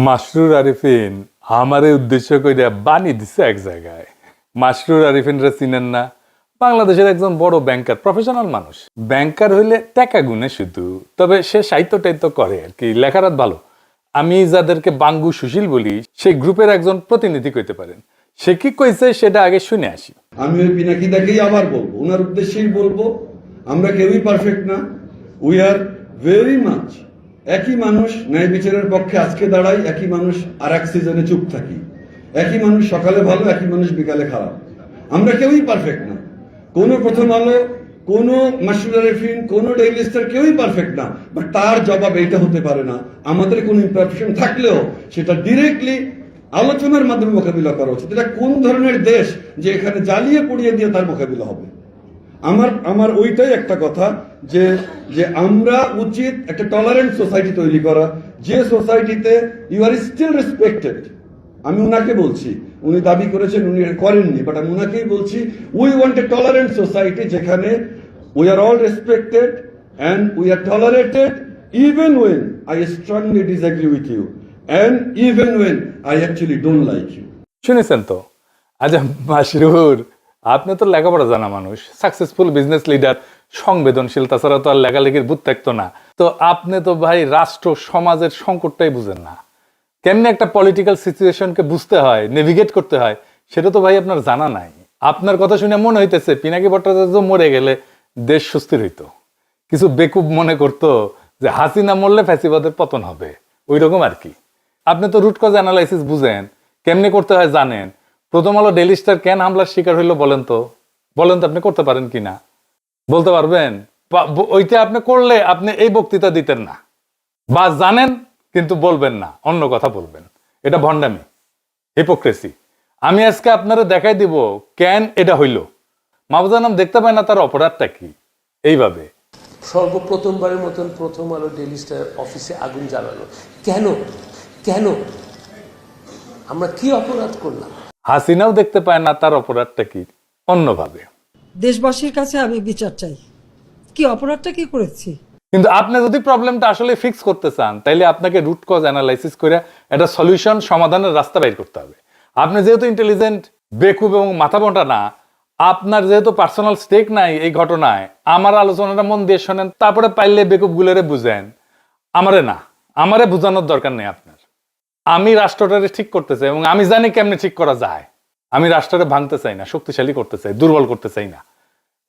মাসরুর আরিফিন আমারে উদ্দেশ্য করে বানি দিছে এক জায়গায়। মাসরুর আরিফিনরা চিনেন না? বাংলাদেশের একজন বড় ব্যাংকার, প্রফেশনাল মানুষ। ব্যাংকার হইলে টাকা গুনে শুধু, তবে সে সাহিত্য টাইত্য করে আর কি, লেখারাত ভালো। আমি যাদেরকে বাঙ্গু সুশীল বলি, সেই গ্রুপের একজন প্রতিনিধি কইতে পারেন। সে কি কইছে সেটা আগে শুনে আসি। আমি ওই পিনাকিদাকেই আবার বলবো, ওনার উদ্দেশ্যেই বলবো, আমরা কেউই পারফেক্ট না। উই আর ভেরি মাচ একই মানুষ, ন্যায় বিচারের পক্ষে আজকে দাঁড়াই, একই মানুষ আর এক সিজনে চুপ থাকি, একই মানুষ সকালে ভালো, একই মানুষ বিকালে খারাপ। আমরা কেউই পারফেক্ট না। কোনো প্রথম আলো, কোনো মাসরুর আরিফিন, কোনো ডেইলি স্টার কেউই পারফেক্ট না। বাট তার জবাব এইটা হতে পারে না, আমাদের কোনো ইমপারফেকশন থাকলেও সেটা ডিরেক্টলি আলোচনার মাধ্যমে মোকাবিলা করা উচিত। এটা কোন ধরনের দেশ যে এখানে জ্বালিয়ে পুড়িয়ে দিয়ে তার মোকাবিলা হবে? আমার ওইটাই একটা কথা, যে যে আমরা উচিত একটা টলারেন্ট সোসাইটি তৈরি করা, যে সোসাইটিতে ইউ আর স্টিল রেসপেক্টেড। আমি উনাকে বলছি, উনি দাবি করেছেন, উনি করেননি, বাট আমি উনাকেই বলছি, we want a tolerant society যেখানে we are all respected and we are tolerated even when I strongly disagree with you and even when I actually don't like you. শুনেছেন তো? আচ্ছা মাসরুর, আপনি তো লেখাপড়া জানা মানুষ, সাকসেসফুল বিজনেস লিডার, সংবেদনশীল, তাছাড়া তো আর লেখালেখির বুদ্ধ থাকতো না। তো আপনি তো ভাই রাষ্ট্র সমাজের সংকটটাই বুঝেন না। কেমনি একটা পলিটিক্যাল সিচুয়েশনকে বুঝতে হয়, নেভিগেট করতে হয়, সেটা তো ভাই আপনার জানা নাই। আপনার কথা শুনে মনে হইতেছে পিনাকি ভট্টাচার্য মরে গেলে দেশ সুস্থির হইতো। কিছু বেকুব মনে করতো যে হাসিনা মরলে ফ্যাসিবাদের পতন হবে, ওই রকম আর কি। আপনি তো রুট কজ অ্যানালাইসিস বুঝেন, কেমনে করতে হয় জানেন। প্রথম আলো ডেইলি স্টার কেন হামলার শিকার হইলো বলেন তো আপনি করতে পারেন কিনা বলতে পারবেন? ওইটা আপনি করলে আপনি এই বক্তৃতা দিতেন না, বা জানেন কিন্তু বলবেন না, অন্য কথা বলবেন। এটা ভণ্ডামি, হিপোক্রেসি। আমি আজকে আপনারা দেখাই দিব কেন এটা হইল। মাহবুজা নাম দেখতে পায় না, তার অপরাধটা কি? এইভাবে সর্বপ্রথমবারের মতন প্রথম আলো ডেইলি স্টার অফিসে আগুন জ্বালালো কেন? কেন? আমরা কি অপরাধ করলাম? হাসিনাও দেখতে পায় না, তার অপরাধটা কি? অন্যভাবে দেশবাসীর কাছে আমি বিচার চাই, কি অপরাধটা কি করেছি। কিন্তু আপনি যদি প্রবলেমটা আসলে ফিক্স করতে চান, তাইলে আপনাকে রুট কজ অ্যানালাইসিস করে একটা সলিউশন, সমাধানের রাস্তা বের করতে হবে। আপনি যেহেতু ইন্টেলিজেন্ট, বেকুব এবং মাথা মোটা না, আপনার যেহেতু পার্সোনাল স্টেক নাই এই ঘটনায়, আমার আলোচনাটা মন দিয়ে শোনেন, তারপরে পাইলে বেকুব গুলোরে বুঝেন। আমারে বুঝানোর দরকার নেই আপনার। আমি রাষ্ট্রটারে ঠিক করতে চাই এবং আমি জানি কেমনে ঠিক করা যায়। আমি রাষ্ট্রটা ভাঙতে চাই না, শক্তিশালী করতে চাই, দুর্বল করতে চাই না।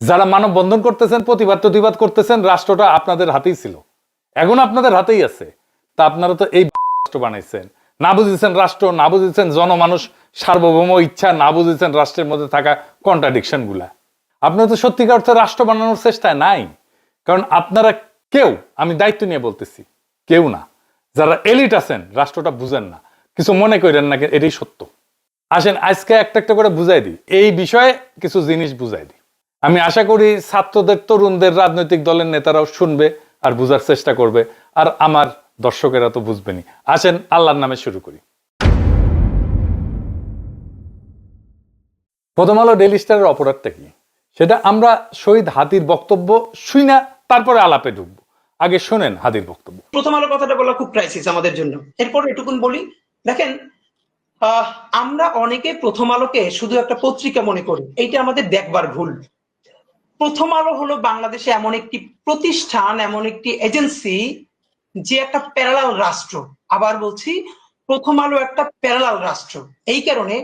যারা মানব বন্ধন করতেছেন, প্রতিবাদ করতেছেন, রাষ্ট্রটা আপনাদের হাতেই ছিল, এখন আপনাদের হাতেই আছে। তা আপনারা তো এই রাষ্ট্র বানাইছেন, না বুঝেছেন রাষ্ট্র, না বুঝেছেন জনমানুষ সার্বভৌম ইচ্ছা, না বুঝেছেন রাষ্ট্রের মধ্যে থাকা কন্ট্রাডিকশন গুলা। আপনারা তো সত্যিকার অর্থে রাষ্ট্র বানানোর চেষ্টায় নাই, কারণ আপনারা কেউ, আমি দায়িত্ব নিয়ে বলতেছি, কেউ না, যারা এলিট আছেন রাষ্ট্রটা বুঝেন না। কিছু মনে করেন না, এটাই সত্য। আসেন আজকে একটা একটা করে বুঝাই দিই, এই বিষয়ে কিছু জিনিস বুঝাই দিই। আমি আশা করি ছাত্রদের, তরুণদের, রাজনৈতিক দলের নেতারাও শুনবে আর বুঝার চেষ্টা করবে, আর আমার দর্শকেরা তো বুঝবেনি। আসেন আল্লাহর নামে শুরু করি। প্রথম আলো ডেইলি স্টারের অপরাধটা কি সেটা আমরা শহীদ হাদির বক্তব্য শুই না, তারপরে আলাপে ঢুকবো। আগে শোনেন হাদির বক্তব্য। প্রথম আলো কথাটা বলা খুব ক্রাইসিস আমাদের জন্য। এরপর এটুকুন বলি, দেখেন আমরা অনেকে প্রথম আলোকে শুধু একটা পত্রিকা মনে করি, এইটা আমাদের দেখবার ভুল। প্রথম আলো হলো বাংলাদেশে এমন একটি প্রতিষ্ঠান, এমন একটি এজেন্সি, যে একটা প্যারালাল রাষ্ট্র। আবার বলছি, প্রথম আলো একটা প্যারালাল রাষ্ট্র। এই কারণে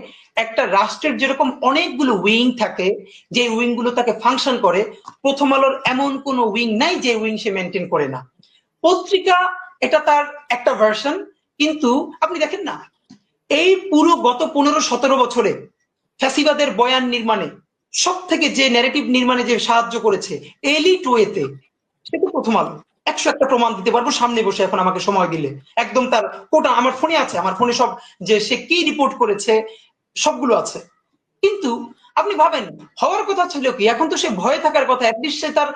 একটা রাষ্ট্রের যেরকম অনেকগুলো উইং থাকে, যে উইং গুলো তাকে ফাংশন করে, প্রথম আলোর এমন কোনো উইং নাই যে উইং সে মেনটেন করে না। পত্রিকা এটা তার একটা ভার্সন, কিন্তু আপনি দেখেন না, এই পুরো গত 15-17 বছরে ফ্যাসিবাদের বয়ান নির্মাণে সব থেকে যে ন্যারেটিভ নির্মাণে যে সাহায্য করেছে এলিট ওয়েতে, সেটা প্রথম আলো। 101টা প্রমাণ দিতে পারবো সামনে বসে, এখন আমাকে সময় দিলে একদম তার কোটা আমার ফোনে আছে, আমার ফোনে সব, যে সে কি রিপোর্ট করেছে সবগুলো আছে। কিন্তু আপনি ভাবেন, হওয়ার কথা ছিল কি, এখন তো সে ভয়ে থাকার কথা, অ্যাটলিস্ট সে তার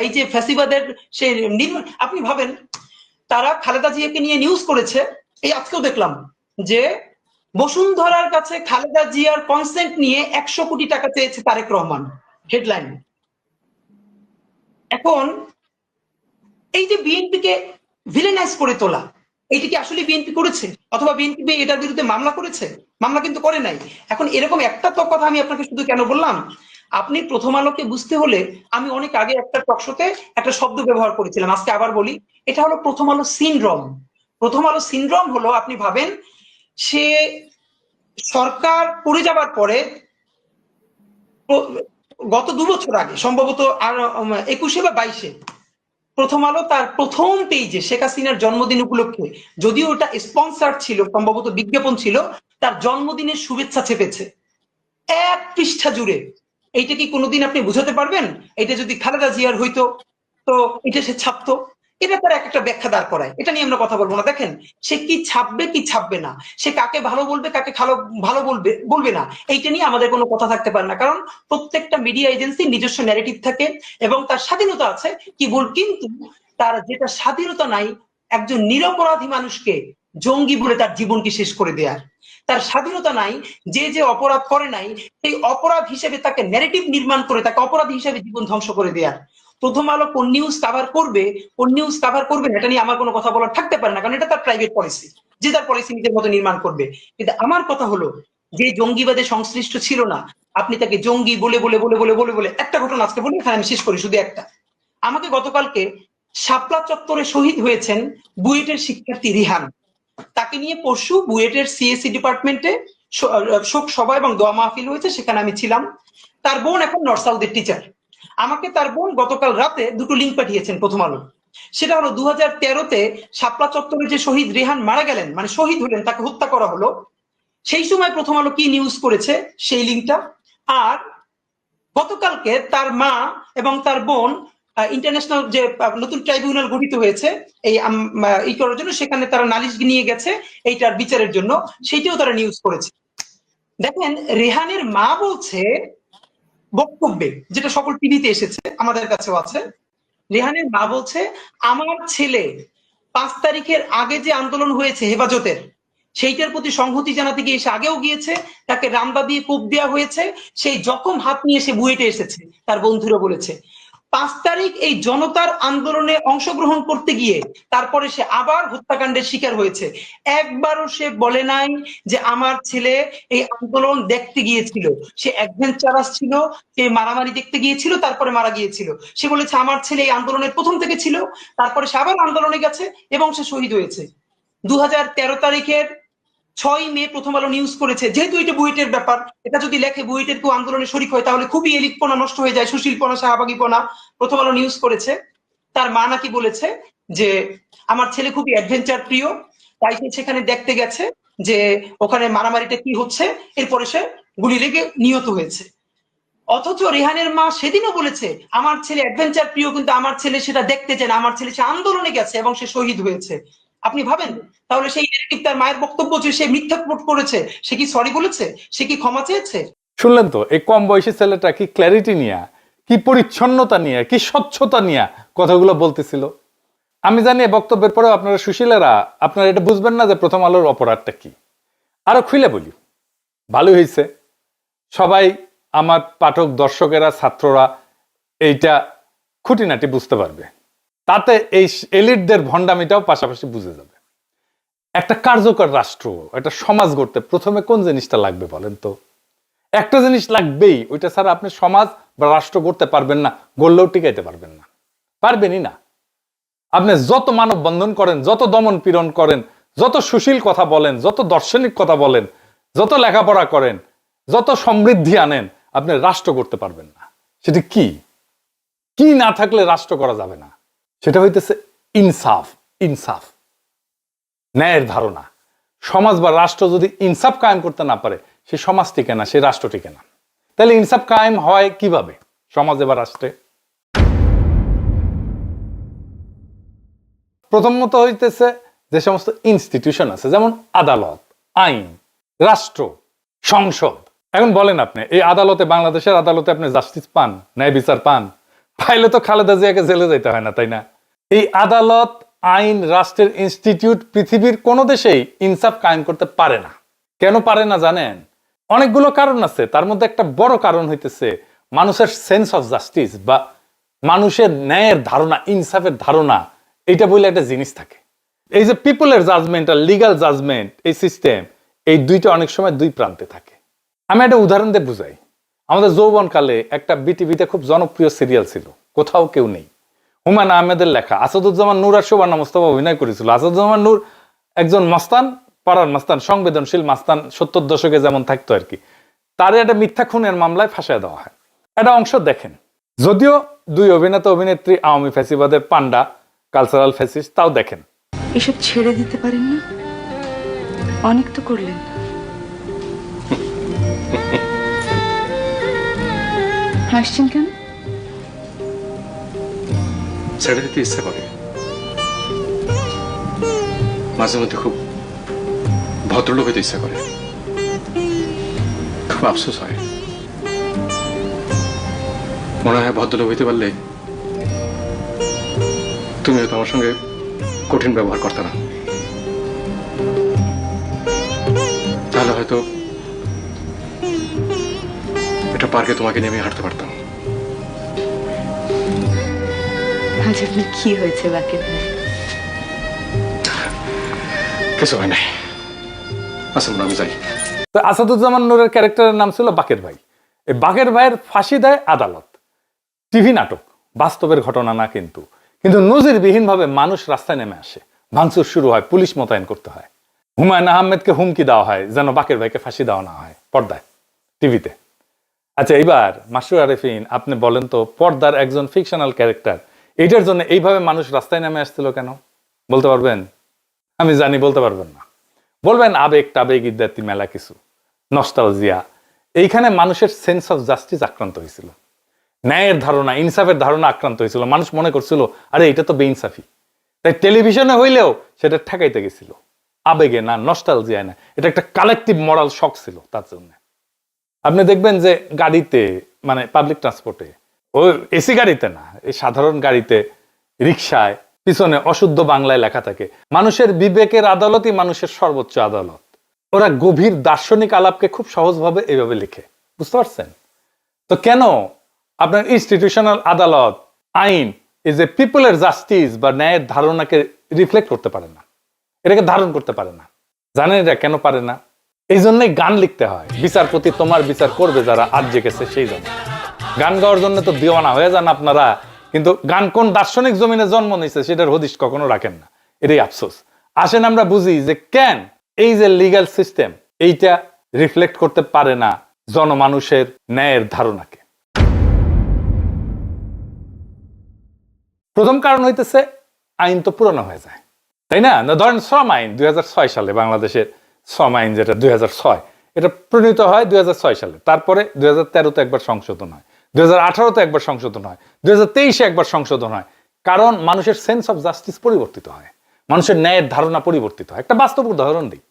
এই যে ফ্যাসিবাদের সে নির্মাণ। আপনি ভাবেন, তারা খালেদা জিয়াকে নিয়ে নিউজ করেছে, এই আজকেও দেখলাম যে বসুন্ধরার কাছে খালেদা জিয়ার কনসেন্ট নিয়ে 100 কোটি টাকা চেয়েছে তারেক রহমান, হেডলাইন। এখন এই যে বিএনপিকে ভিলেনাইজ করে তোলা, এইটা কি আসলে বিএনপি করেছে? অথবা বিএনপি এটার বিরুদ্ধে মামলা করেছে? মামলা কিন্তু করে নাই। এখন এরকম একটা তো কথা আমি আপনাকে শুধু কেন বললাম, আপনি প্রথম আলোকে বুঝতে হলে, আমি অনেক আগে একটা টকশোতে একটা শব্দ ব্যবহার করেছিলাম, আজকে আবার বলি, এটা হলো প্রথম আলো সিনড্রোম। প্রথম আলো সিনড্রোম হলো, আপনি ভাবেন, সে সরকার পড়ে যাবার পরে গত 2 বছর আগে সম্ভবত, আর 21 বা 22-এ প্রথম আলো তার প্রথম পেজে শেখ হাসিনার জন্মদিন উপলক্ষে, যদিও ওটা স্পন্সর ছিল, সম্ভবত বিজ্ঞাপন ছিল, তার জন্মদিনের শুভেচ্ছা চেপেছে 1 পৃষ্ঠা জুড়ে। এইটা কি কোনোদিন আপনি বুঝাতে পারবেন? এটা যদি খালেদা জিয়ার হইতো, তো এটা সে ছাপতো? এটা তার একটা ব্যাখ্যা দাঁড় করায়, এটা নিয়ে আমরা কথা বলবো না। দেখেন, সে কি ছাপবে কি ছাপবে না, সে কাকে ভালো বলবে কাকে ভালো বলবে বলবে না, এইটা নিয়ে আমাদের কোনো কথা থাকতে পারে না। কারণ প্রত্যেকটা মিডিয়া এজেন্সি নিজস্ব ন্যারেটিভ থাকে এবং তার স্বাধীনতা আছে, কিন্তু তার যেটা স্বাধীনতা নাই, একজন নিরপরাধী মানুষকে জঙ্গি বলে তার জীবনকে শেষ করে দেয়ার। তার স্বাধীনতা নাই যে যে অপরাধ করে নাই, সেই অপরাধ হিসেবে তাকে ন্যারেটিভ নির্মাণ করে তাকে অপরাধী হিসেবে জীবন ধ্বংস করে দেয়ার। প্রথম আলো কোন নিউজ কাভার করবে, কোন নিউজ কাভার করবে না, এটা নিয়ে আমার কোনো কথা বলার থাকতে পারে না, কারণ এটা তার প্রাইভেট পলিসি, যে তার পলিসি নিজের মতো নির্মাণ করবে। কিন্তু আমার কথা হলো, যে জঙ্গিবাদে সংশ্লিষ্ট ছিল না, আপনি তাকে জঙ্গি বলে বলে বলে বলে বলে বলে একটা ঘটনা আজকে বলি, এখানে আমি শেষ করি শুধু একটা। আমাকে গতকালকে শাপলা চত্বরে শহীদ হয়েছেন বুয়েটের শিক্ষার্থী রিহান, তাকে নিয়ে পরশু বুয়েটের সিএসসি ডিপার্টমেন্টে শোক সভা এবং দোয়া মাহফিল হয়েছে, সেখানে আমি ছিলাম। তার বোন এখন নর্থ সাউথের টিচার। আমাকে তার বোন গতকাল রাতে 2টো লিঙ্ক পাঠিয়েছেন প্রথম আলো। সেটা হলো 2013-তে শাপলা চত্বরে যে শহীদ রেহান মারা গেলেন, মানে শহীদ হলেন, তাকে হত্যা করা হলো, সেই সময় প্রথম আলো কি নিউজ করেছে সেই লিঙ্কটা। আর গতকালকে তার মা এবং তার বোন ইন্টারন্যাশনাল যে নতুন ট্রাইব্যুনাল গঠিত হয়েছে এই করার জন্য, সেখানে তারা নালিশ নিয়ে গেছে এইটার বিচারের জন্য, সেইটাও তারা নিউজ করেছে। দেখেন, রেহানের মা বলছে বক্তব্যে, যেটা সকল টিভিতে এসেছে, আমাদের কাছেও আছে, রেহানের মা বলছে, আমার ছেলে 5 তারিখের আগে যে আন্দোলন হয়েছে হেফাজতের, সেইটার প্রতি সংহতি জানাতে গিয়ে সে আগেও গিয়েছে, তাকে রামদা দিয়ে কোপ দেওয়া হয়েছে, সেই জখম হাত নিয়ে সে বুয়েটে এসেছে, তার বন্ধুরা বলেছে। 5 তারিখ এই জনতার আন্দোলনে অংশগ্রহণ করতে গিয়ে তারপরে সে আবার হত্যাকাণ্ডের শিকার হয়েছে। একবারও সে বলে নাই যে আমার ছেলে এই আন্দোলন দেখতে গিয়েছিল, সে অ্যাডভেঞ্চারাস ছিল, সে মারামারি দেখতে গিয়েছিল, তারপরে মারা গিয়েছিল। সে বলেছে আমার ছেলে এই আন্দোলনের প্রথম থেকে ছিল, তারপরে সে আবার আন্দোলনে গেছে এবং সে শহীদ হয়েছে। 2013 তারিখের 6 মে প্রথম আলো নিউজ করেছে, যেহেতু এটা বুয়েটের ব্যাপার, এটা যদি লেখে বুয়েটের কেউ আন্দোলনে শরিক হয়, তাহলে খুবই এলিটপনা নষ্ট হয়ে যায়, সুশীলপনা শাহবাগীপনা। প্রথম আলো নিউজ করেছে, তার মা নাকি বলেছে যে আমার ছেলে খুবই অ্যাডভেঞ্চার প্রিয়, তাই সে সেখানে দেখতে গেছে যে ওখানে মারামারিটা কি হচ্ছে, এরপরে সে গুলি লেগে নিহত হয়েছে। অথচ রেহানের মা সেদিনও বলেছে আমার ছেলে অ্যাডভেঞ্চার প্রিয়, কিন্তু আমার ছেলে সেটা দেখতে চায় না, আমার ছেলে সে আন্দোলনে গেছে এবং সে শহীদ হয়েছে। আপনি ভাবেন, তাহলে সেই নেগেটিভ তার মায়ের বক্তব্য যে সে মিথ্যা প্রোট করেছে, সে কি সরি বলেছে, সে কি ক্ষমা চেয়েছে? শুনলেন তো, এই কম বয়সী ছেলেটা কি ক্ল্যারিটি নিয়ে, কি পরিচ্ছন্নতা নিয়ে, কি স্বচ্ছতা নিয়ে কথাগুলো বলতেছিল। আমি জানি বক্তব্যের পরেও আপনারা সুশীলেরা আপনারা এটা বুঝবেন না যে প্রথম আলোর অপরাধটা কি। আরো খুলে বলি, ভালো হয়েছে সবাই আমার পাঠক দর্শকেরা ছাত্ররা এইটা খুঁটিনাটি বুঝতে পারবে, তাতে এই এলিটদের ভণ্ডামিটাও পাশাপাশি বুঝে যাবে। একটা কার্যকর রাষ্ট্র, একটা সমাজ গড়তে প্রথমে কোন জিনিসটা লাগবে বলেন তো? একটা জিনিস লাগবেই, ওইটা ছাড়া আপনি সমাজ বা রাষ্ট্র গড়তে পারবেন না, গড়লেও টিকাইতে পারবেন না, পারবেনই না। আপনি যত মানব বন্ধন করেন, যত দমন পীড়ন করেন, যত সুশীল কথা বলেন, যত দার্শনিক কথা বলেন, যত লেখাপড়া করেন, যত সমৃদ্ধি আনেন, আপনি রাষ্ট্র করতে পারবেন না। সেটা কি কি না থাকলে রাষ্ট্র করা যাবে না, সেটা হইতেছে ইনসাফ। ইনসাফ, ন্যায়ের ধারণা। সমাজ বা রাষ্ট্র যদি ইনসাফ কায়েম করতে না পারে, সে সমাজ টিকে না, সে রাষ্ট্র টিকে না। তাহলে ইনসাফ কায়েম হয় কিভাবে সমাজে বা রাষ্ট্রে? প্রথমত হইতেছে যে সমস্ত ইনস্টিটিউশন আছে, যেমন আদালত, আইন, রাষ্ট্র, সংসদ। এখন বলেন আপনি এই আদালতে, বাংলাদেশের আদালতে আপনি জাস্টিস পান, ন্যায় বিচার পান? পাইলে তো খালেদা জিয়াকে জেলে যেতে হয় না, তাই না? এই আদালত, আইন, রাষ্ট্রের ইনস্টিটিউট পৃথিবীর কোনো দেশেই ইনসাফ কায়েম করতে পারে না। কেন পারে না জানেন? অনেকগুলো কারণ আছে। তার মধ্যে একটা বড় কারণ হইতেছে মানুষের সেন্স অফ জাস্টিস, বা মানুষের ন্যায়ের ধারণা, ইনসাফের ধারণা, এটা বলে একটা জিনিস থাকে। এই যে পিপলের জাজমেন্ট আর লিগাল জাজমেন্ট, এই সিস্টেম, এই দুইটা অনেক সময় দুই প্রান্তে থাকে। আমি একটা উদাহরণ দিয়ে বুঝাই। আমাদের যৌবনকালে একটা বিটিভিতে খুব জনপ্রিয় সিরিয়াল ছিল, কোথাও কেউ নেই। হুমায়ুন আহমেদের লেখা, আসাদুজ্জামান নূর আর শোভানা মোস্তফা অভিনয় করেছিল। আসাদুজ্জামান নূর একজন মাস্তান, পাড়ার মাস্তান, সংবেদনশীল মাস্তান, 70 দশকে যেমন থাকতো আর কি। তার একটা মিথ্যা খুনের মামলায় ফাঁসায় দেওয়া হয়। একটা অংশ দেখেন। যদিও দুই অভিনেতা অভিনেত্রী আওয়ামী ফ্যাসিবাদের পান্ডা, কালচারাল ফ্যাসিস্ট, তাও দেখেন। এসব ছেড়ে দিতে পারেন না? অনেক তো করলেন। হাসছেন কেন? ছেড়ে দিতে ইচ্ছা করে, মাঝে মধ্যে খুব ভদ্রলোক হইতে ইচ্ছা করে, খুব আফসোস হয়। মনে হয় ভদ্রলোক হইতে পারলে তুমি হয়তো আমার সঙ্গে কঠিন ব্যবহার করতে না, তাহলে হয়তো এটা পার্কে তোমাকে নিয়ে আমি হাঁটতে পারতাম। আজ আপনার কি হয়েছে বাকের ভাই? কিছু হয় নাই। আচ্ছা আমি যাই। তো আসাদুজ্জামান নূরের ক্যারেক্টারের নাম ছিল বাকের ভাই। এই বাকের ভাইয়ের ফাঁসি দেয় আদালত। টিভি নাটক, বাস্তবের ঘটনা না কিন্তু। কিন্তু নজিরবিহীন ভাবে মানুষ রাস্তায় নেমে আসে, ভাঙচুর শুরু হয়, পুলিশ মোতায়েন করতে হয়। হুমায়ুন আহমেদকে হুমকি দেওয়া হয় যেন বাকের ভাইকে ফাঁসি দেওয়া না হয়, পর্দায়, টিভিতে। আচ্ছা, এইবার মাসরুর আরেফিন, আপনি বলেন তো, পর্দার একজন ফিকশনাল ক্যারেক্টার, এইটার জন্য এইভাবে মানুষ রাস্তায় নেমে আসছিল কেন? বলতে পারবেন? আমি জানি বলতে পারবেন না। বলবেন আবেগ টাবেগ ইত্যাদি মেলা কিছু, নস্টালজিয়া। এইখানে মানুষের সেন্স অফ জাস্টিস আক্রান্ত হয়েছিল, ন্যায়ের ধারণা, ইনসাফের ধারণা আক্রান্ত হয়েছিল। মানুষ মনে করছিল আরে এটা তো বেইনসাফি, তাই টেলিভিশনে হইলেও সেটা ঠেকাইতে গেছিল। আবেগে না, নস্টালজিয়ায় না, এটা একটা কালেকটিভ মরাল শক ছিল তার জন্য। আপনি দেখবেন যে গাড়িতে, মানে পাবলিক ট্রান্সপোর্টে, ও এসি গাড়িতে না, এই সাধারণ গাড়িতে, রিক্সায় পিছনে অশুদ্ধ বাংলায় লেখা থাকে, মানুষের বিবেকের আদালতই মানুষের সর্বোচ্চ আদালত। ওরা গভীর দার্শনিক আলাপকে খুব সহজভাবে এইভাবে লিখে, বুঝতে পারছেন? তো কেন আপনার ইনস্টিটিউশনাল আদালত, আইন, এই যে পিপলের জাস্টিস বা ন্যায়ের ধারণাকে রিফ্লেক্ট করতে পারে না, এটাকে ধারণ করতে পারে না? জানেন এটা কেন পারে না? এই জন্যই গান লিখতে হয়, বিচারপতি তোমার বিচার করবে যারা আজ জেগেছে সেই জন্য। গান গাওয়ার জন্য তো দিওয়ানা হয়ে যান আপনারা, কিন্তু গান কোন দার্শনিক জমিনে জন্ম নিয়েছে সেটার হদিশ কখনো রাখেন না। এটাই আফসোস। আসেন আমরা বুঝি যে কেন এই যে লিগ্যাল সিস্টেম, এইটা রিফ্লেক্ট করতে পারে না জনমানুষের ন্যায়ের ধারণাকে। প্রথম কারণ হইতেছে আইন তো পুরনো হয়ে যায়, তাই না? ধরেন শ্রম আইন 2006 সালে, বাংলাদেশের শ্রম আইন যেটা 2006, এটা প্রণীত হয় 2006 সালে। তারপরে 2013-তে একবার সংশোধন হয়, 2018-তে একবার সংশোধন হয়, 2023-এ একবার সংশোধন হয়। কারণ মানুষের সেন্স অফ জাস্টিস পরিবর্তিত হয়, মানুষের ন্যায়ের ধারণা পরিবর্তিত হয়। একটা বাস্তব উদাহরণ দিই।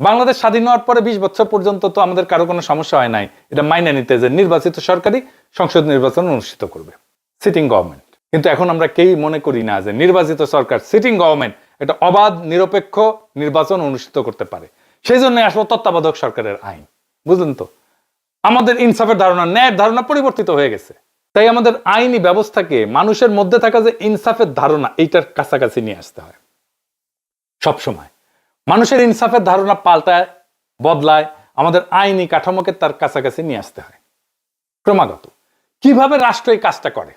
বাংলাদেশ স্বাধীন হওয়ার পরে 20 বছর পর্যন্ত তো আমাদের কারো কোনো সমস্যা হয় নাই এটা মাইনে নিতে যে নির্বাচিত সরকারি সংসদ নির্বাচন অনুষ্ঠিত করবে, সিটিং গভর্নমেন্ট। কিন্তু এখন আমরা কেউই মনে করি না যে নির্বাচিত সরকার, সিটিং গভর্নমেন্ট, এটা অবাধ নিরপেক্ষ নির্বাচন অনুষ্ঠিত করতে পারে। সেই জন্য আসলে তত্ত্বাবধায়ক সরকারের আইন, বুঝলেন তো? আমাদের ইনসাফের ধারণা, ন্যায়ের ধারণা পরিবর্তিত হয়ে গেছে। তাই আমাদের আইনি ব্যবস্থাকে মানুষের মধ্যে থাকা যে ইনসাফের ধারণা, এইটার কাছাকাছি নিয়ে আসতে হয় সবসময়। মানুষের ইনসাফের ধারণা পাল্টায়, বদলায়, আমাদের আইনি কাঠামোকে তার কাছাকাছি নিয়ে আসতে হয় ক্রমাগত। কিভাবে রাষ্ট্র এই কাজটা করে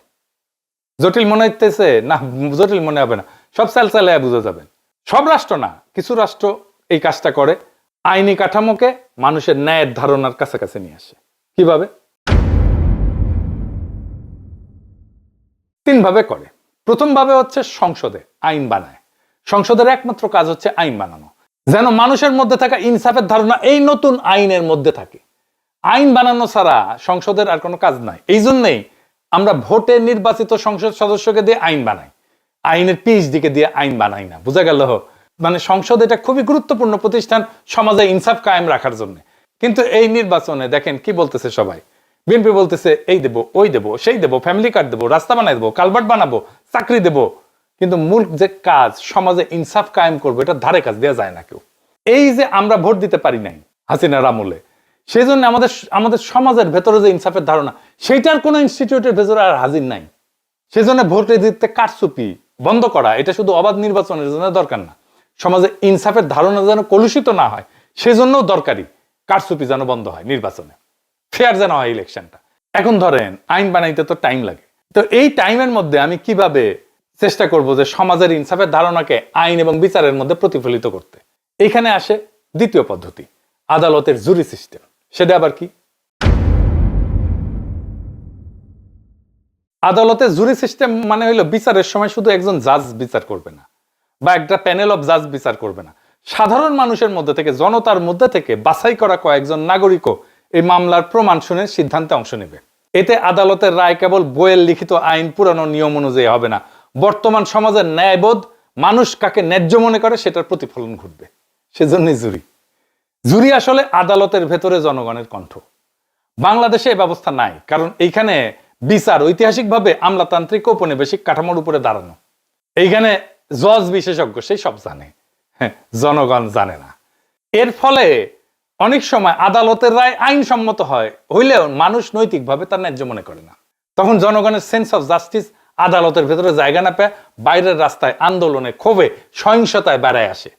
জটিল মনে হইতেছে না? জটিল মনে হবে না, সব চালায় বুঝে যাবেন। সব রাষ্ট্র না, কিছু রাষ্ট্র এই কাজটা করে, আইনি কাঠামোকে মানুষের ন্যায়ের ধারণার কাছাকাছি নিয়ে আসে। কিভাবে? 3 ভাবে করে। প্রথম ভাবে হচ্ছে সংসদে আইন বানায়। সংসদের একমাত্র কাজ হচ্ছে আইন বানানো, যেন মানুষের মধ্যে থাকা ইনসাফের ধারণা এই নতুন আইনের মধ্যে থাকে। আইন বানানো ছাড়া সংসদের আর কোনো কাজ নাই। এই জন্যই আমরা ভোটে নির্বাচিত সংসদ সদস্যকে দিয়ে আইন বানাই, আইনের পিএইচডিকে দিয়ে আইন বানাই না। বোঝা গেল? মানে সংসদ এটা খুবই গুরুত্বপূর্ণ প্রতিষ্ঠান সমাজে ইনসাফ কায়েম রাখার জন্য। কিন্তু এই নির্বাচনে দেখেন কি বলতেছে সবাই। বিএনপি বলতেছে এই দেব, ওই দেব, সেই দেব, ফ্যামিলি কার্ড দেবো, রাস্তা বানাই দেবো, কালভার্ট বানাবো, চাকরি দেবো। কিন্তু মূল যে কাজ, সমাজে ইনসাফ কায়েম করবো, এটা ধারে কাজ দেওয়া যায় না কেউ। এই যে আমরা ভোট দিতে পারি নাই হাসিনার আমলে, সেই জন্য আমাদের সমাজের ভেতরে যে ইনসাফের ধারণা, সেইটার কোনো ইনস্টিটিউটের ভেতরে আর হাজির নাই। সেই জন্য ভোটে দিতে কারচুপি বন্ধ করা, এটা শুধু অবাধ নির্বাচনের জন্য দরকার না, সমাজে ইনসাফের ধারণা যেন কলুষিত না হয়, সেজন্য দরকারি কারচুপি যেন বন্ধ হয়, নির্বাচনে ফেয়ার যেন হয় ইলেকশনটা। এখন ধরেন আইন বানাইতে তো টাইম লাগে, তো এই টাইমের মধ্যে আমি কিভাবে চেষ্টা করব যে সমাজের ইনসাফের ধারণাকে আইন এবং বিচারের মধ্যে প্রতিফলিত করতে? এখানে আসে দ্বিতীয় পদ্ধতি, আদালতের জুরি সিস্টেম। সেটা আবার কি? আদালতের জুরি সিস্টেম মানে হলো বিচারের সময় শুধু একজন জাজ বিচার করবে না বা একটা প্যানেল অফ জাজ বিচার করবে না, সাধারণ মানুষের মধ্যে থেকে, জনতার মধ্যে থেকে বাছাই করা কয়েকজন নাগরিকও এই মামলার প্রমাণ শুনে সিদ্ধান্তে অংশ নেবে। এতে আদালতের রায় কেবল বইয়ের লিখিত আইন পুরানো নিয়ম অনুযায়ী হবে না, বর্তমান সমাজের ন্যায়বোধ, মানুষ কাকে ন্যায্য মনে করে সেটার প্রতিফলন ঘটবে। সেজন্যই জুরি। জুরি আসলে আদালতের ভেতরে জনগণের কণ্ঠ। বাংলাদেশে এই ব্যবস্থা নাই, কারণ এইখানে বিচার ঐতিহাসিকভাবে আমলাতান্ত্রিক ঔপনিবেশিক কাঠামোর উপরে দাঁড়ানো। এইখানে জজ বিশেষজ্ঞ, সেই সব জানে, জনগণ জানে না। এর ফলে অনেক সময় আদালতের রায় আইনসম্মত হয় হইলেও মানুষ নৈতিকভাবে তার ন্যায্য মনে করে না। তখন জনগণের সেন্স অফ জাস্টিস আদালতের ভেতরে জায়গা না পেয়ে বাইরের রাস্তায়, আন্দোলনে, ক্ষোভে, সহিংসতায় বেড়ায় আসে।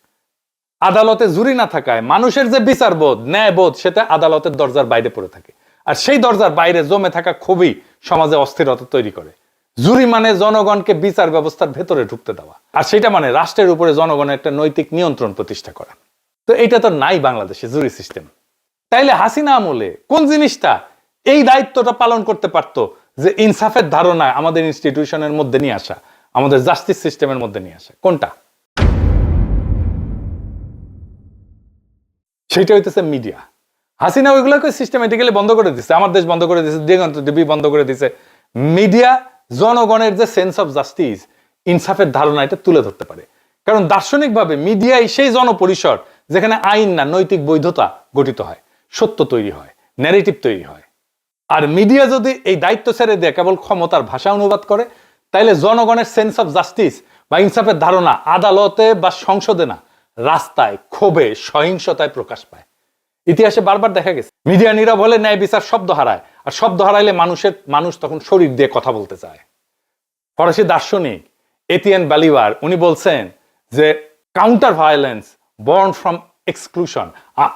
আদালতে জুরি না থাকায় মানুষের যে বিচারবোধ, ন্যায়বোধ, সেটা আদালতের দরজার বাইরে পড়ে থাকে। আর সেই দরজার বাইরে জমে থাকা ক্ষোভই সমাজে অস্থিরতা তৈরি করে। জুরি মানে জনগণকে বিচার ব্যবস্থার ভেতরে ঢুকতে দেওয়া, আর সেটা মানে রাষ্ট্রের উপরে জনগণের একটা নৈতিক নিয়ন্ত্রণ প্রতিষ্ঠা করা। তো এটা তো নাই বাংলাদেশে জুরি সিস্টেম। তাইলে হাসিনা আমলে কোন জিনিসটা এই দায়িত্বটা পালন করতে পারত, যে ইনসাফের ধারণা আমাদের ইনস্টিটিউশনের মধ্যে নিয়ে আসা, আমাদের জাস্টিস সিস্টেমের মধ্যে নিয়ে আসা? কোনটা? সেটা হইতেছে মিডিয়া। হাসিনা ওইগুলোকে সিস্টেমেটিক্যালি বন্ধ করে দিচ্ছে, আমার দেশ বন্ধ করে দিচ্ছে, দিগন্ত টিভি বন্ধ করে দিচ্ছে। মিডিয়া জনগণের যে সেন্স অফ জাস্টিস, ইনসাফের ধারণা, এটা তুলে ধরতে পারে। কারণ দার্শনিকভাবে মিডিয়াই সেই জনপরিসর যেখানে আইন না, নৈতিক বৈধতা গঠিত হয়, সত্য তৈরি হয়, ন্যারেটিভ তৈরি হয়। আর মিডিয়া যদি এই দায়িত্ব ছেড়ে দিয়ে কেবল ক্ষমতার ভাষা অনুবাদ করে, তাইলে জনগণের সেন্স অফ জাস্টিস বা ইনসাফের ধারণা আদালতে বা সংসদে না, রাস্তায়, ক্ষোভে, সহিংসতায় প্রকাশ পায়। ইতিহাসে বারবার দেখা গেছে মিডিয়া নীরব হলে ন্যায় বিচার শব্দ হারায়, আর শব্দ হারাইলে মানুষ তখন শরীর দিয়ে কথা বলতে চায়। ফরাসি দার্শনিক এতিয়ান বালিভার উনি বলছেন যে counter violence born from exclusion.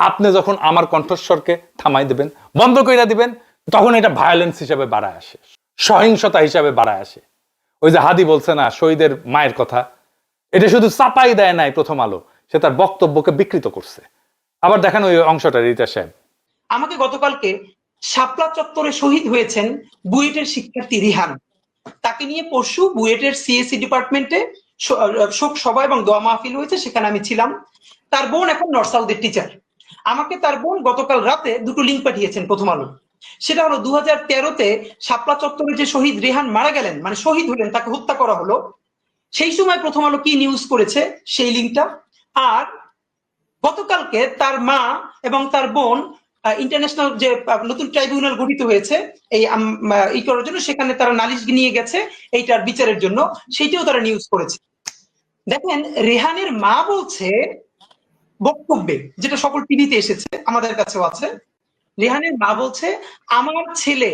আপনি যখন আমার কণ্ঠস্বরকে থামাই দিবেন, বন্ধ করে দিবেন, তখন এটা ভায়োলেন্স হিসেবে বাড়ায় আসে, সহিংসতা হিসাবে বাড়ায় আসে। ওই যে হাদি বলছে না শহীদের মায়ের কথা, এটা শুধু চাপাই দেয় নাই প্রথম আলো, সে তার বক্তব্যকে বিকৃত করছে। আবার দেখেন ওই অংশটা, রিতা সাহেব। আমাকে গতকালকে শাপলা চত্বরে শহীদ হয়েছেন বুয়েটের শিক্ষার্থী রিহান, তাকে নিয়ে পরশু বুয়েটের সিএসসি ডিপার্টমেন্টে শোক সভা এবং দোয়া মাহফিল হয়েছে, সেখানে আমি ছিলাম। তার বোন এখন নর্থ সাউথের টিচার। আমাকে তার বোন গতকাল রাতে দুটো লিঙ্ক পাঠিয়েছেন প্রথম আলো। সেটা হলো 2013-তে শাপলা চত্বরে যে শহীদ রেহান মারা গেলেন, মানে শহীদ হলেন, তাকে হত্যা করা হলো, সেই সময় প্রথম আলো কি নিউজ করেছে সেই লিঙ্কটা। আর গতকালকে তার মা এবং তার বোন ইন্টারন্যাশনাল যে নতুন ট্রাইব্যুনাল গঠিত হয়েছে এই করার জন্য, সেখানে তারা নালিশ নিয়ে গেছে এইটার বিচারের জন্য, সেইটাও তারা নিউজ করেছে। দেখেন রেহানের মা বলছে বক্তব্যে, যেটা সকল টিভিতে এসেছে, আমাদের কাছেও আছে, রেহানের মা বলছে আমার ছেলে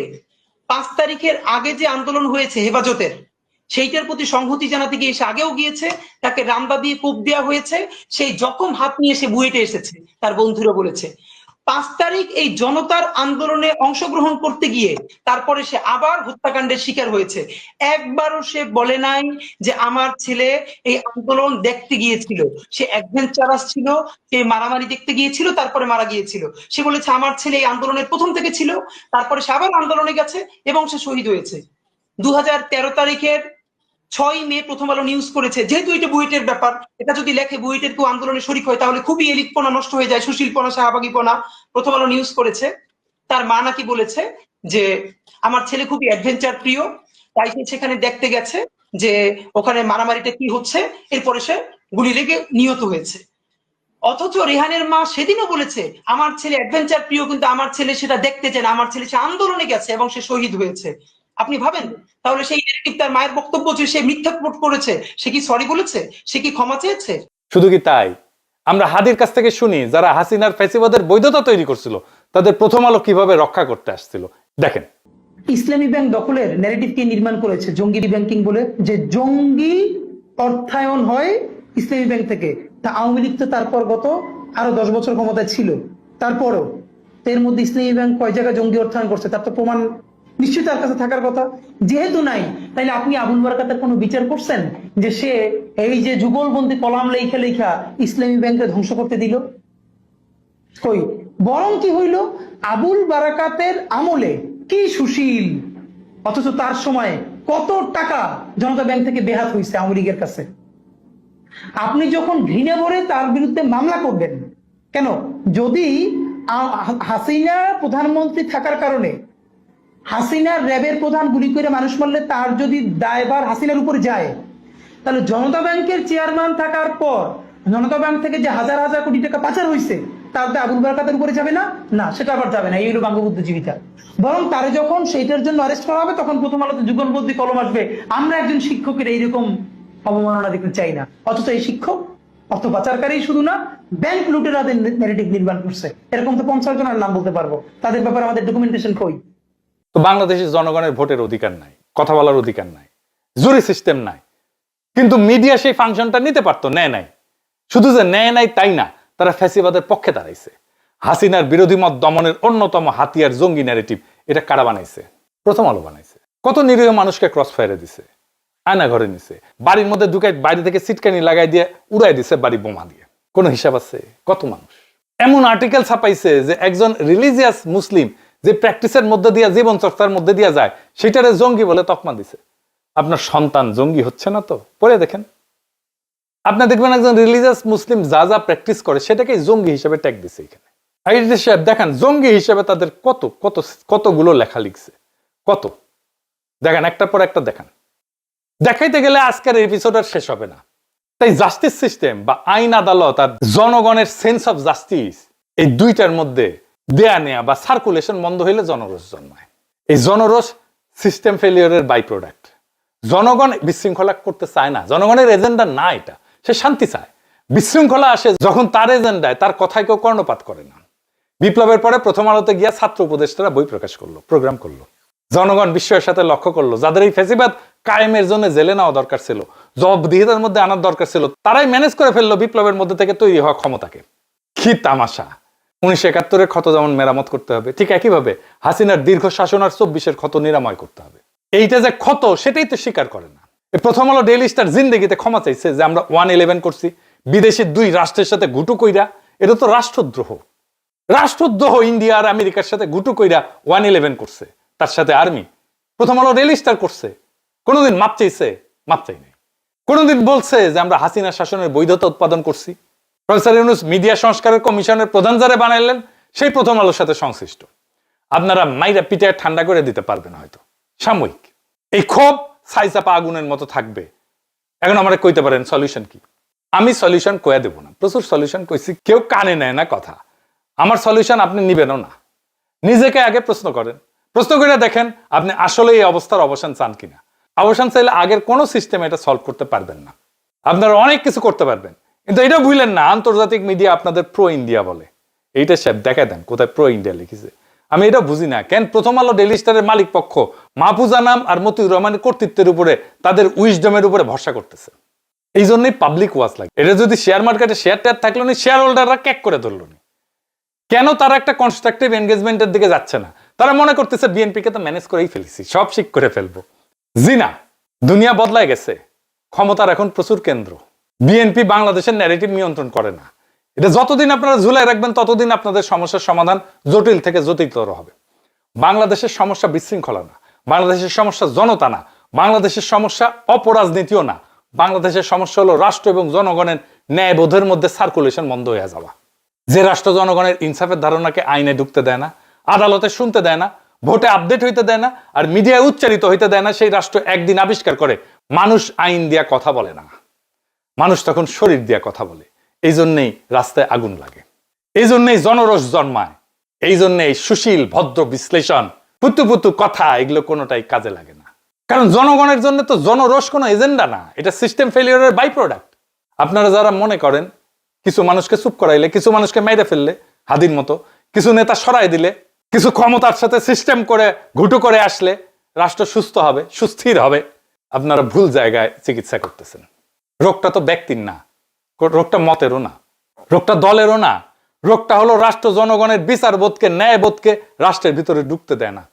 5 তারিখের আগে যে আন্দোলন হয়েছে হেফাজতের, সেইটার প্রতি সংহতি জানাতে গিয়ে সে আগেও গিয়েছে, তাকে রামদা দিয়ে কোপ দেওয়া হয়েছে, সেই জখম হাত নিয়ে সে বুয়েটে এসেছে। তার বন্ধুরা বলেছে 5 তারিখ এই জনতার আন্দোলনে অংশগ্রহণ করতে গিয়ে তারপরে সে আবার হত্যাকাণ্ডের শিকার হয়েছে। একবারও সে বলে নাই যে আমার ছেলে এই আন্দোলন দেখতে গিয়েছিল, সে অ্যাডভেঞ্চারাস ছিল, সে মারামারি দেখতে গিয়েছিল, তারপরে মারা গিয়েছিল। সে বলেছে আমার ছেলে এই আন্দোলনের প্রথম থেকে ছিল, তারপরে সে আবার আন্দোলনে গেছে এবং সে শহীদ হয়েছে। 2013 তারিখের 6 মে প্রথম আলো নিউজ করেছে, যেহেতু এটা বুয়েটের ব্যাপার, এটা যদি লেখে বুয়েটের কেউ আন্দোলনে শরিক হয় তাহলে খুবই এলিটপনা নষ্ট হয়ে যায়, সুশীলপনা, শাহবাগীপনা। প্রথম আলো নিউজ করেছে তার মা নাকি বলেছে যে আমার ছেলে খুবই অ্যাডভেঞ্চার প্রিয়, তাই সে সেখানে দেখতে গেছে যে ওখানে মারামারিটা কি হচ্ছে, এরপরে সে গুলি লেগে নিহত হয়েছে। অথচ রেহানের মা সেদিনও বলেছে আমার ছেলে অ্যাডভেঞ্চার প্রিয়, কিন্তু আমার ছেলে সেটা দেখতে চায় না, আমার ছেলে সে আন্দোলনে গেছে এবং সে শহীদ হয়েছে। আপনি ভাবেন তাহলে সেই নেগেটিভ তার মায়ের বক্তব্য যে সে মিথ্যা রিপোর্ট করেছে, সে কি সরি বলেছে, সে কি ক্ষমা চেয়েছে? শুধু কি তাই, আমরা হাদির কাছ থেকে শুনি যারা হাসিনার ফ্যাসিবাদের বৈধতা তৈরি করছিল তাদের প্রথম আলো কিভাবে রক্ষা করতে আসছিল। দেখেন, ইসলামী ব্যাংক দখলের ন্যারেটিভ কে নির্মাণ করেছে জঙ্গি ব্যাংকিং বলে, যে জঙ্গি অর্থায়ন হয় ইসলামী ব্যাংক থেকে, তা আওয়ামী লীগ তো তারপর গত আরো 10 বছর ক্ষমতায় ছিল, তারপরও তো এর মধ্যে ইসলামী ব্যাংক কয় জায়গায় জঙ্গি অর্থায়ন করছে তার তো প্রমাণ নিশ্চয়ই তার কাছে থাকার কথা। যেহেতু নাই, তাইলে আপনি আবুল বারাকাতের কোনো বিচার করছেন যে সে এই যে যুগলবন্দি কলাম লেখা লেখা ইসলামী ব্যাংকে ধ্বংস করতে দিল? কই, বরং কি হইল, আবুল বারাকাতের আমলে কি সুশীল, অথচ তার সময় কত টাকা জনতা ব্যাংক থেকে বেহাত হয়েছে আওয়ামী লীগের কাছে। আপনি যখন ঘৃণা ভরে তার বিরুদ্ধে মামলা করবেন কেন? যদি হাসিনা প্রধানমন্ত্রী থাকার কারণে হাসিনার র্যাবের প্রধান গুলি করে মানুষ মারলে তার যদি দায়ভার হাসিনার উপর যায়, তাহলে জনতা ব্যাংকের চেয়ারম্যান থাকার পর জনতা ব্যাংক থেকে যে হাজার হাজার কোটি টাকা পাচার হয়েছে তার দায় আবুল বারাকাতের উপরে যাবে না? না, সেটা আবার যাবে না। এই হলো বঙ্গবুদ্ধিজীবিতা। বরং তারে যখন সেইটার জন্য অ্যারেস্ট করা হবে তখন প্রথম আলোতে যুগলবন্দি কলম আসবে, আমরা একজন শিক্ষকের এইরকম অবমাননা দেখতে চাই না। অথচ এই শিক্ষক অর্থ পাচারকারী শুধু না, ব্যাংক লুটেরাদের ন্যারেটিভ নির্মাণ করছে। এরকম তো 50 জনের নাম বলতে পারবো। তাদের ব্যাপারে আমাদের ডকুমেন্টেশন কই? তো বাংলাদেশের জনগণের ভোটের অধিকার নাই, কথা বলার অধিকার নাই, জুরি সিস্টেম নাই, কিন্তু মিডিয়া সেই ফাংশনটা নিতে পারতো, নেয় নাই। শুধু যে নেয় নাই তাই না, তারা ফ্যাসিবাদের পক্ষে দাঁড়াইছে। হাসিনার বিরোধী মত দমনের অন্যতম হাতিয়ার জঙ্গি ন্যারেটিভ, এটা কারা বানাইছে? প্রথম আলো বানাইছে। কত নিরীহ মানুষকে ক্রস ফায়ারে দিছে, আয়না ঘরে নিছে, বাড়ির মধ্যে ঢুকাই বাইরে থেকে সিটকানি লাগাই দিয়ে উড়াই দিছে বাড়ি বোমা দিয়ে। কোনো হিসাব আছে? কত মানুষ এমন আর্টিকেল ছাপাইছে যে একজন রিলিজিয়াস মুসলিম যে প্র্যাকটিসের মধ্যে দিয়া, জীবন চর্চার মধ্যে দিয়া যায়, সেটারে জঙ্গি বলে তকমা দিছে। আপনার সন্তান জঙ্গি হচ্ছে না তো? পরে দেখেন, আপনি দেখবেন একজন রিলিজিয়াস মুসলিম যা যা প্র্যাকটিস করে সেটাকে জঙ্গি হিসেবে ট্যাগ দিছে এখানে। সাহেব দেখেন, জঙ্গি হিসেবে তাদের কত কত কতগুলো লেখা লিখছে, কত দেখেন, একটার পর একটা দেখান। দেখাইতে গেলে আজকের এপিসোড আর শেষ হবে না। তাই জাস্টিস সিস্টেম বা আইন আদালত আর জনগণের সেন্স অফ জাস্টিস, এই দুইটার মধ্যে দেয়া নেয়া বা সার্কুলেশন বন্ধ হইলে জনরোষ জন্মায়। এই জনরোষ সিস্টেম ফেলিওরের বাই প্রোডাক্ট। জনগণ বিশৃঙ্খলা করতে চায় না, জনগণের এজেন্ডা না এটা, সে শান্তি চায়। বিশৃঙ্খলা আসে যখন তার এজেন্ডায়, তার কথায় কেউ কর্ণপাত করে না। বিপ্লবের পরে প্রথম আলোতে গিয়া ছাত্র উপদেষ্টারা বই প্রকাশ করলো, প্রোগ্রাম করলো, জনগণ বিস্ময়ের সাথে লক্ষ্য করলো যাদের এই ফ্যাসিবাদ কায়েমের জন্য জেলে নেওয়া দরকার ছিল, জবাবদিহিতার মধ্যে আনার দরকার ছিল, তারাই ম্যানেজ করে ফেললো বিপ্লবের মধ্যে থেকে তৈরি হওয়া ক্ষমতাকে। কি তামাশা! 1971-এর ক্ষত যেমন মেরামত করতে হবে, ঠিক একইভাবে হাসিনার দীর্ঘ শাসন আর 24-এর ক্ষত নিরাময় করতে হবে। এইটা যে ক্ষত, সেটাই তো স্বীকার করে না। প্রথম আলো ডেইলি স্টার জিন্দেগিতে ক্ষমা চাইছে যে আমরা 111 করছি, বিদেশি 2 রাষ্ট্রের সাথে গুটু কইরা। এটা তো রাষ্ট্রদ্রোহ। রাষ্ট্রদ্রোহ ইন্ডিয়া আর আমেরিকার সাথে গুটু কইরা 111 করছে, তার সাথে আর্মি। প্রথম আলো ডেইলি স্টার করছে, কোনোদিন মাপ চাইছে? মাপ চাই নাই। কোনোদিন বলছে যে আমরা হাসিনা শাসনের বৈধতা উৎপাদন করছি? প্রফেসর ইউনূস মিডিয়া সংস্কারের কমিশনের প্রধান যারা বানাইলেন, সেই প্রথম আলোর সাথে সংশ্লিষ্ট। আপনারা মাইরা পিটায় ঠান্ডা করে দিতে পারবেন হয়তো, সাময়িক। এই ক্ষোভ ছাইচাপা আগুনের মতো থাকবে। এখন আমরা কইতে পারেন সলিউশন কি? আমি সলিউশন কয়ে দেব না, প্রচুর সলিউশন কইছি, কেউ কানে নেয় না কথা। আমার সলিউশন আপনি নিবেনও না। নিজেকে আগে প্রশ্ন করেন, প্রশ্ন করে দেখেন আপনি আসলে এই অবস্থার অবসান চান কিনা। অবসান চাইলে আগের কোনো সিস্টেম এটা সলভ করতে পারবেন না। আপনারা অনেক কিছু করতে পারবেন, কিন্তু এটা ভুলেন না আন্তর্জাতিক মিডিয়া আপনাদের প্রো ইন্ডিয়া বলে। এইটা সাহেব দেখা দেন কোথায় প্রো ইন্ডিয়া লিখেছে। আমি এটা বুঝি না কেন প্রথম আলো ডেইলি স্টারের মালিক পক্ষ মাহফুজা নাম আর মতিউর রহমানের কর্তৃত্বের উপরে, তাদের উইজডমের উপরে ভরসা করতেছে। এই জন্যই পাবলিক ওয়াচ লাগে। এটা যদি শেয়ার মার্কেটে শেয়ার টেয়ার থাকলো না, শেয়ার হোল্ডাররা ক্যাক করে ধরলো না। কেন তারা একটা কনস্ট্রাকটিভ এনগেজমেন্টের দিকে যাচ্ছে না? তারা মনে করতেছে বিএনপিকে তো ম্যানেজ করেই ফেলেছি, সব ঠিক করে ফেলবো। জি না, দুনিয়া বদলায় গেছে, ক্ষমতার এখন প্রচুর কেন্দ্র। বিএনপি বাংলাদেশের ন্যারেটিভ নিয়ন্ত্রণ করে না। এটা যতদিন আপনারা ঝুলাই রাখবেন ততদিন আপনাদের সমস্যার সমাধান জটিল থেকে জটিলতর হবে। বাংলাদেশের সমস্যা বিশৃঙ্খলা না, বাংলাদেশের সমস্যা জনতা না, বাংলাদেশের সমস্যা অপরাজনীতিও না। বাংলাদেশের সমস্যা হলো রাষ্ট্র এবং জনগণের ন্যায়বোধের মধ্যে সার্কুলেশন বন্ধ হয়ে যাওয়া। যে রাষ্ট্র জনগণের ইনসাফের ধারণাকে আইনে ঢুকতে দেয় না, আদালতে শুনতে দেয় না, ভোটে আপডেট হইতে দেয় না, আর মিডিয়ায় উচ্চারিত হইতে দেয় না, সেই রাষ্ট্র একদিন আবিষ্কার করে মানুষ আইন দিয়া কথা বলে না, মানুষ তখন শরীর দিয়া কথা বলে। এই জন্যেই রাস্তায় আগুন লাগে, এই জন্যেই জনরোষ জন্মায়, এই জন্যেই সুশীল ভদ্র বিশ্লেষণ, পুতু পুতু কথা, এগুলো কোনোটাই কাজে লাগে না। কারণ জনগণের জন্য তো জনরোষ কোনো এজেন্ডা না, এটা সিস্টেম ফেলিওরের বাই প্রোডাক্ট। আপনারা যারা মনে করেন কিছু মানুষকে চুপ করাইলে, কিছু মানুষকে মেরে ফেললে হাদির মতো, কিছু নেতা সরাই দিলে, কিছু ক্ষমতার সাথে সিস্টেম করে ঘুটু করে আসলে রাষ্ট্র সুস্থ হবে, সুস্থির হবে, আপনারা ভুল জায়গায় চিকিৎসা করতেছেন। রোগটা তো ব্যক্তির না, রোগটা মতেরও না, রোগটা দলেরও না, রোগটা হলো রাষ্ট্র জনগণের বিচারবোধকে, ন্যায়বোধকে রাষ্ট্রের ভিতরে ঢুকতে দেয় না।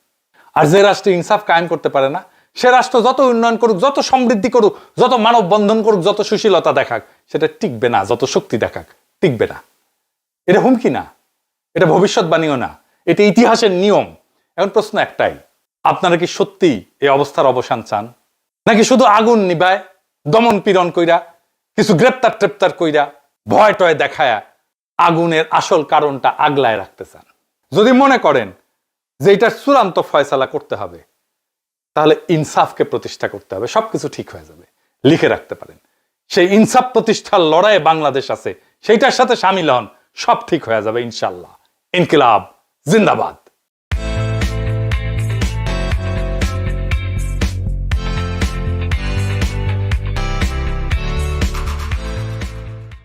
আর যে রাষ্ট্রে ইনসাফ কায়েম করতে পারে না, সে রাষ্ট্র যত উন্নয়ন করুক, যত সমৃদ্ধি করুক, যত মানব বন্ধন করুক, যত সুশীলতা দেখাক, সেটা টিকবে না। যত শক্তি দেখাক, টিকবে না। এটা হুমকি না, এটা ভবিষ্যৎবাণীও না, এটা ইতিহাসের নিয়ম। এখন প্রশ্ন একটাই, আপনারা কি সত্যি এই অবস্থার অবসান চান, নাকি শুধু আগুন নিবায় দমন পীড়ন কইরা, কিছু গ্রেপ্তার টেপ্তার কইরা, ভয় টয় দেখায়া আগুনের আসল কারণটা আগলায় রাখতে চান? যদি মনে করেন যে এটার চূড়ান্ত ফয়সালা করতে হবে, তাহলে ইনসাফকে প্রতিষ্ঠা করতে হবে, সবকিছু ঠিক হয়ে যাবে। লিখে রাখতে পারেন, সেই ইনসাফ প্রতিষ্ঠার লড়াইয়ে বাংলাদেশ আছে, সেইটার সাথে সামিল হন, সব ঠিক হয়ে যাবে ইনশাল্লাহ। ইনকিলাব জিন্দাবাদ।